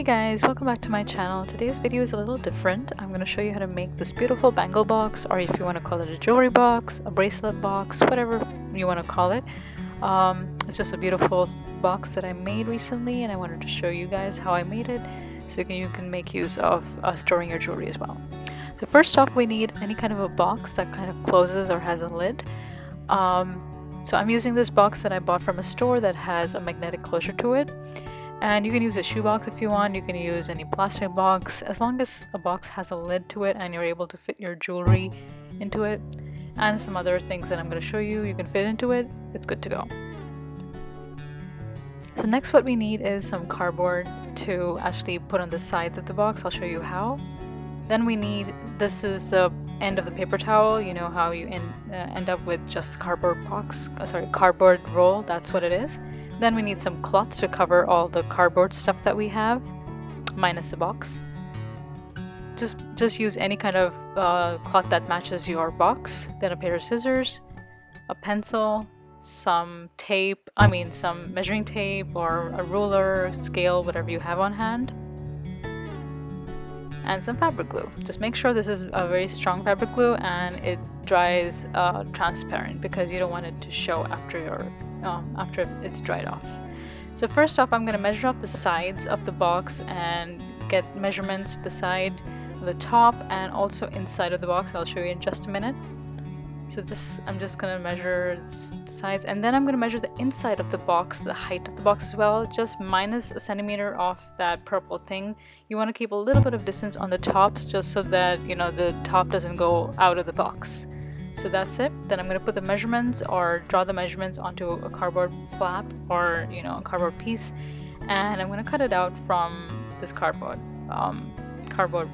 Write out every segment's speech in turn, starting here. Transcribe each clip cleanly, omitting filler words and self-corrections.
Hey guys, welcome back to my channel. Today's video is a little different. I'm going to show you how to make this beautiful bangle box, or if you want to call it a jewelry box, a bracelet box, whatever you want to call it. It's just a beautiful box that I made recently, and I wanted to show you guys how I made it so you can make use of storing your jewelry as well. So first off, we need any kind of a box that kind of closes or has a lid. So I'm using this box that I bought from a store that has a magnetic closure to it. And you can use a shoebox if you want. You can use any plastic box, as long as a box has a lid to it and you're able to fit your jewelry into it and some other things that I'm going to show you. You can fit into it. It's good to go. So next what we need is some cardboard to actually put on the sides of the box. I'll show you how. Then we need, this is the end of the paper towel. You know how you end up with just cardboard cardboard roll. That's what it is. Then we need some cloth to cover all the cardboard stuff that we have, minus the box. Just use any kind of cloth that matches your box. Then a pair of scissors, a pencil, some tape, some measuring tape or a ruler, scale, whatever you have on hand, and some fabric glue. Just make sure this is a very strong fabric glue and it dries transparent, because you don't want it to show after it's dried off. So first off, I'm going to measure up the sides of the box and get measurements of the side, the top, and also inside of the box. I'll show you in just a minute. So this, I'm just going to measure the sides, and then I'm going to measure the inside of the box, the height of the box as well, just minus a centimeter off that purple thing. You want to keep a little bit of distance on the tops, just so that, you know, the top doesn't go out of the box. So that's it. Then I'm going to put the measurements, or draw the measurements onto a cardboard flap, or, you know, a cardboard piece, and I'm going to cut it out from this cardboard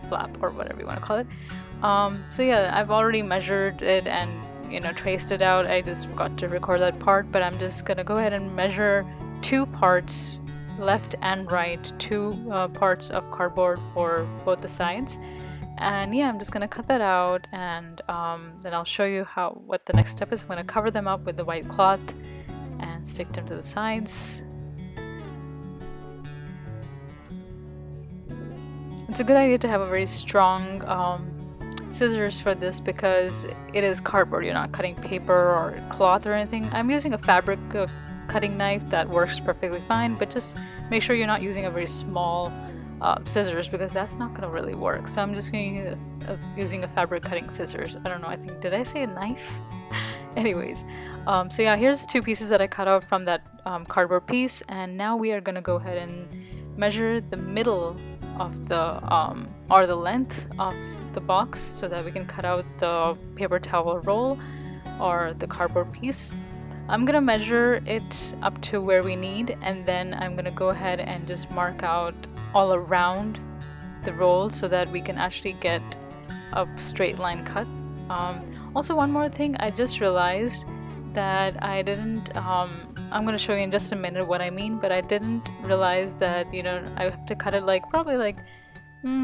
flap, or whatever you want to call it. So yeah, I've already measured it and, you know, traced it out. I just forgot to record that part, but I'm just gonna go ahead and measure two parts, left and right, two parts of cardboard for both the sides. And yeah, I'm just gonna cut that out, and then I'll show you what the next step is. I'm gonna cover them up with the white cloth and stick them to the sides. It's a good idea to have a very strong scissors for this, because it is cardboard. You're not cutting paper or cloth or anything. I'm using a fabric cutting knife that works perfectly fine, but just make sure you're not using a very small scissors, because that's not going to really work. So I'm just using a fabric cutting scissors. I don't know, did I say a knife? Anyways, so yeah, here's two pieces that I cut out from that cardboard piece, and now we are going to go ahead and measure the middle of the or the length of the box, so that we can cut out the paper towel roll or the cardboard piece. I'm gonna measure it up to where we need, and then I'm gonna go ahead and just mark out all around the roll so that we can actually get a straight line cut. Also, one more thing, I just realized that I didn't I'm gonna show you in just a minute what I mean, but I didn't realize that, you know, I have to cut it probably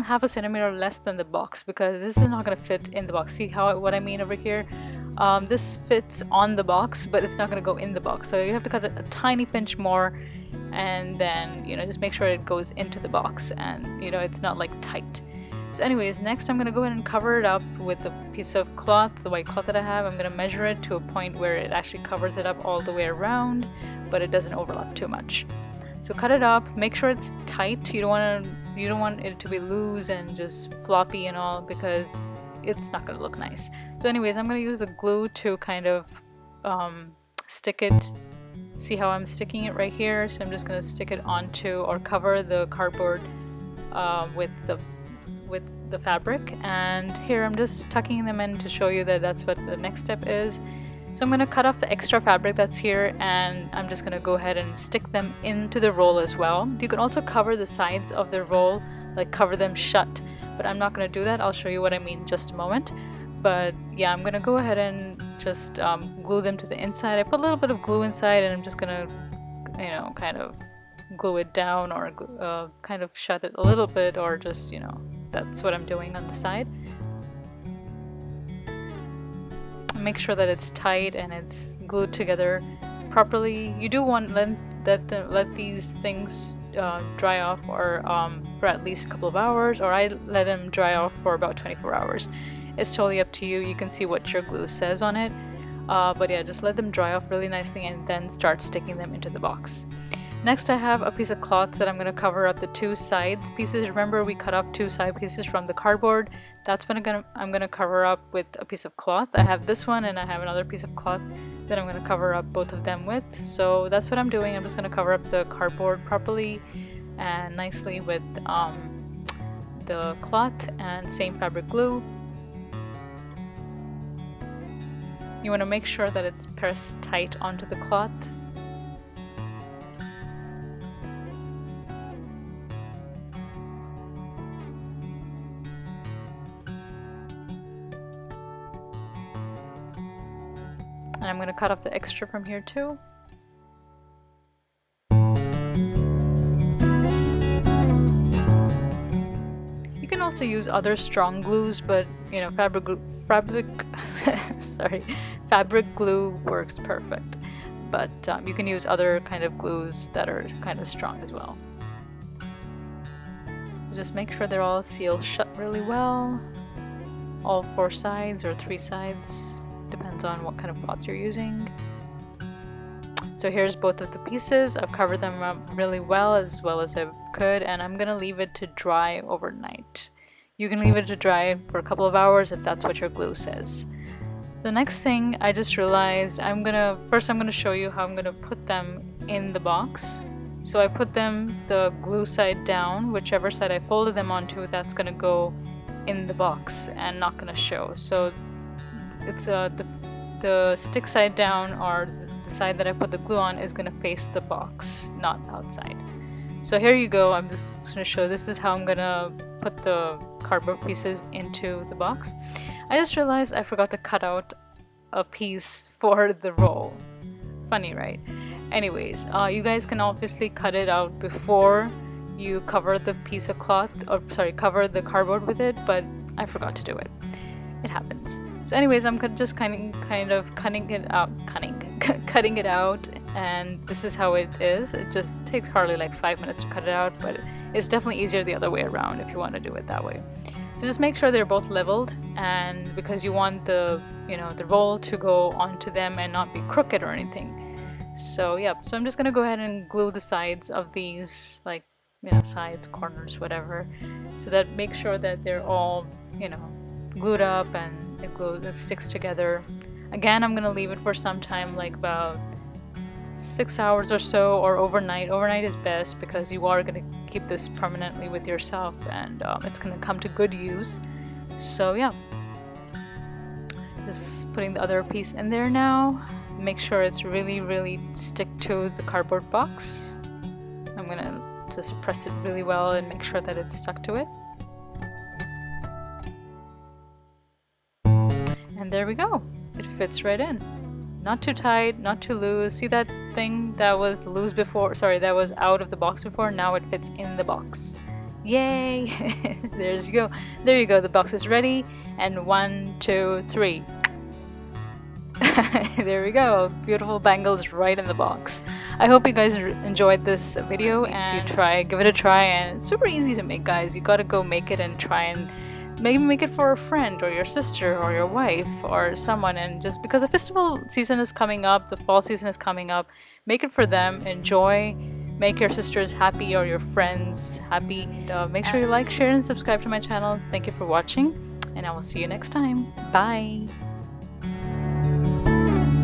half a centimeter less than the box, because this is not going to fit in the box. See what I mean over here? This fits on the box, but it's not going to go in the box, so you have to cut it a tiny pinch more, and then, you know, just make sure it goes into the box, and, you know, it's not tight. So anyways, next I'm going to go ahead and cover it up with a piece of cloth, the white cloth that I have. I'm going to measure it to a point where it actually covers it up all the way around, but it doesn't overlap too much. So cut it up, make sure it's tight. You don't want it to be loose and just floppy and all, because it's not going to look nice. So anyways, I'm going to use the glue to kind of stick it. See how I'm sticking it right here? So I'm just going to stick it onto, or cover the cardboard with the fabric. And here I'm just tucking them in to show you that that's what the next step is. So I'm going to cut off the extra fabric that's here, and I'm just going to go ahead and stick them into the roll as well. You can also cover the sides of the roll, cover them shut, but I'm not going to do that. I'll show you what I mean in just a moment. But yeah, I'm going to go ahead and just glue them to the inside. I put a little bit of glue inside, and I'm just going to, you know, kind of glue it down, or kind of shut it a little bit, or just, you know, that's what I'm doing on the side. Make sure that it's tight and it's glued together properly. You do want let these things dry off or for at least a couple of hours, or I let them dry off for about 24 hours. It's totally up to you. You can see what your glue says on it. But yeah, just let them dry off really nicely and then start sticking them into the box. Next, I have a piece of cloth that I'm going to cover up the two side pieces. Remember, we cut off two side pieces from the cardboard. That's what I'm going to cover up with a piece of cloth. I have this one and I have another piece of cloth that I'm going to cover up both of them with. So that's what I'm doing. I'm just going to cover up the cardboard properly and nicely with the cloth and same fabric glue. You want to make sure that it's pressed tight onto the cloth. And I'm going to cut off the extra from here too. You can also use other strong glues, but you know, fabric glue works perfect. But you can use other kind of glues that are kind of strong as well. Just make sure they're all sealed shut really well. All 4 sides or 3 sides, depends on what kind of cloth you're using. So here's both of the pieces. I've covered them up really well as I could, and I'm gonna leave it to dry overnight. You can leave it to dry for a couple of hours if that's what your glue says. The next thing I just realized, I'm gonna show you how I'm gonna put them in the box. So I put them the glue side down, whichever side I folded them onto, that's gonna go in the box and not gonna show. So it's the stick side down, or the side that I put the glue on, is gonna face the box, not outside. So here you go. I'm just gonna show, this is how I'm gonna put the cardboard pieces into the box. I just realized I forgot to cut out a piece for the roll. Funny, right? Anyways, you guys can obviously cut it out before you cover the piece of cloth, or sorry, cover the cardboard with it, but I forgot to do it. It happens. So anyways, I'm just kind of cutting it out, and this is how it is. It just takes hardly like 5 minutes to cut it out, but it's definitely easier the other way around if you want to do it that way. So just make sure they're both leveled, and because you want the roll to go onto them and not be crooked or anything. So yeah, so I'm just gonna go ahead and glue the sides of these, like, sides, corners, whatever, so that make sure that they're all, glued up and it sticks together. Again, I'm gonna leave it for some time, like about 6 hours or so, or overnight. Overnight is best because you are gonna keep this permanently with yourself, and it's gonna come to good use. So yeah, just putting the other piece in there now. Make sure it's really stick to the cardboard box. I'm gonna just press it really well and make sure that it's stuck to it. And there we go. It fits right in. Not too tight, not too loose. See that thing that was loose before? Sorry, that was out of the box before. Now it fits in the box. Yay! There you go. There you go. The box is ready. And 1, 2, 3. There we go. Beautiful bangles right in the box. I hope you guys enjoyed this video, and give it a try. And it's super easy to make, guys. You gotta go make it and try and maybe make it for a friend or your sister or your wife or someone, and just because the festival season is coming up, the fall season is coming up, make it for them. Enjoy, make your sisters happy or your friends happy. And, make sure you like, share, and subscribe to my channel. Thank you for watching, and I will see you next time. Bye.